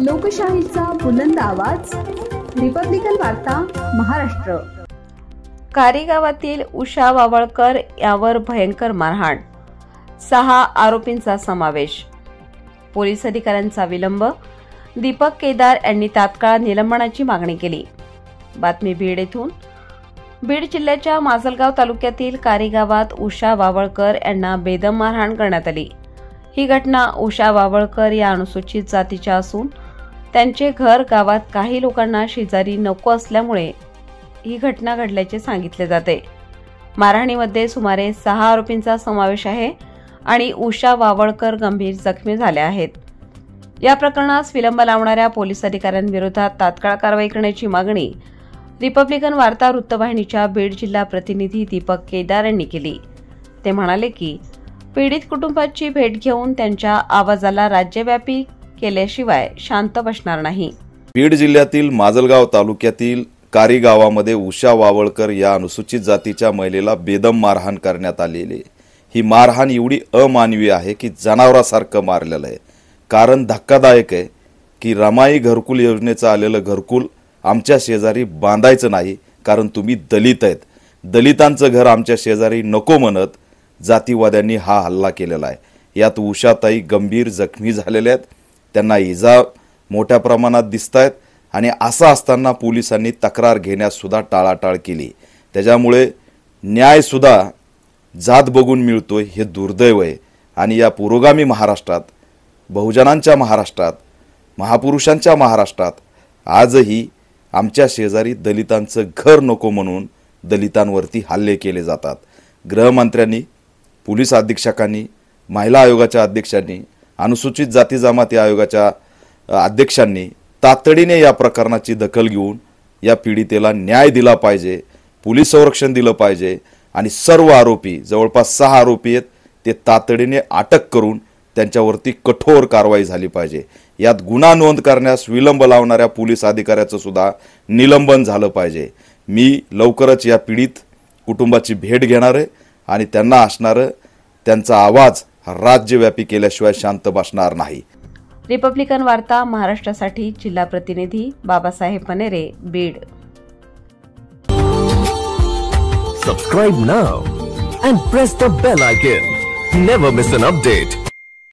लोकशाहीचा बुलंद आवाज, रिपब्लिकन वार्ता महाराष्ट्र। कारी गावातील उषा वावळकर यावर भयंकर मारहाण, 6 आरोपींचा समावेश। पोलीस अधिकाऱ्यांचा विलंब, दीपक केदार यांनी तात्काळ निलंबनाची मागणी केली। बातमी बीड येथून। बीड जिल्ह्याच्या माजलगाव तालुक्यातील कारी गावात उषा वावळकर यांना बेदम मारहाण करण्यात आली। ही घटना उषा वावळकर या अनुसूचित जातीच्या असून त्यांचे घर गावात काही लोकांना शेजारी नको असल्यामुळे ही घटना घडल्याचे सांगितले जाते। मारहाणीमध्ये सुमारे 6 आरोपींचा समावेश आहे आणि उषा वावळकर गंभीर जखमी झाल्या आहेत। या प्रकरणास विलंब लावणाऱ्या पोलीस अधिकाऱ्यांविरोधात तात्काळ कारवाई करण्याची मागणी रिपब्लिकन वार्ता वृत्तवाहिनीच्या बीड जिल्हा प्रतिनिधी दीपक केदार यांनी केली। ते म्हणाले की पीडित कुटुंबाची भेट घेऊन त्यांच्या आवाजाला राज्यव्यापी केल्याशिवाय शांत बसणार नाही। बीड जिल्ह्यातील माजलगाव तालुक्यातील कारी गावामध्ये उषा वावळकर या अनुसूचित जातीच्या महिलेला बेदम मारहाण करण्यात आलेली। ही मारहाण एवढी अमानवी आहे की जनावरासारखं मारलेलं आहे। कारण धक्कादायक आहे की रमाई घरकुल योजनेचं आलेलं घरकुल आमच्या शेजारी बांधायचं नाही, कारण तुम्ही दलित आहेत। दलितांचं घर आमच्या शेजारी नको म्हणत जातीवाद्यांनी हा हल्ला केलेला आहे। यात उषाताई गंभीर जखमी झालेल्या आहेत, त्यांना इजा मोठ्या प्रमाणात दिसतायत आणि असं असताना पोलिसांनी तक्रार घेण्यास सुद्धा टाळाटाळ केली। त्याच्यामुळे न्याय सुद्धा जात बघून मिळतोय, हे दुर्दैव आहे। आणि या पुरोगामी महाराष्ट्रात, बहुजनांच्या महाराष्ट्रात, महापुरुषांच्या महाराष्ट्रात आजही आमच्या शेजारी दलितांचं घर नको म्हणून दलितांवरती हल्ले केले जातात। गृहमंत्र्यांनी, पोलीस अधीक्षकांनी, महिला आयोगाच्या अध्यक्षांनी, अनुसूचित जाती जमाती आयोगाच्या अध्यक्षांनी तातडीने या प्रकरणाची दखल घेऊन या पीडितेला न्याय दिला पाहिजे, पोलीस संरक्षण दिलं पाहिजे आणि सर्व आरोपी, जवळपास 6 आरोपी आहेत, ते तातडीने अटक करून त्यांच्यावरती कठोर कारवाई झाली पाहिजे। यात गुन्हा नोंद करण्यास विलंब लावणाऱ्या पोलीस अधिकाऱ्याचं सुद्धा निलंबन झालं पाहिजे। मी लवकरच या पीडित कुटुंबाची भेट घेणार आहे आणि त्यांना असणारं त्यांचा आवाज राज्यव्यापी केल्याशिवाय शांत बसणार नाही। रिपब्लिकन वार्ता महाराष्ट्रासाठी जिल्हा प्रतिनिधी Babasaheb पनेरे, Beed. Subscribe now and press the bell icon. Never miss an update.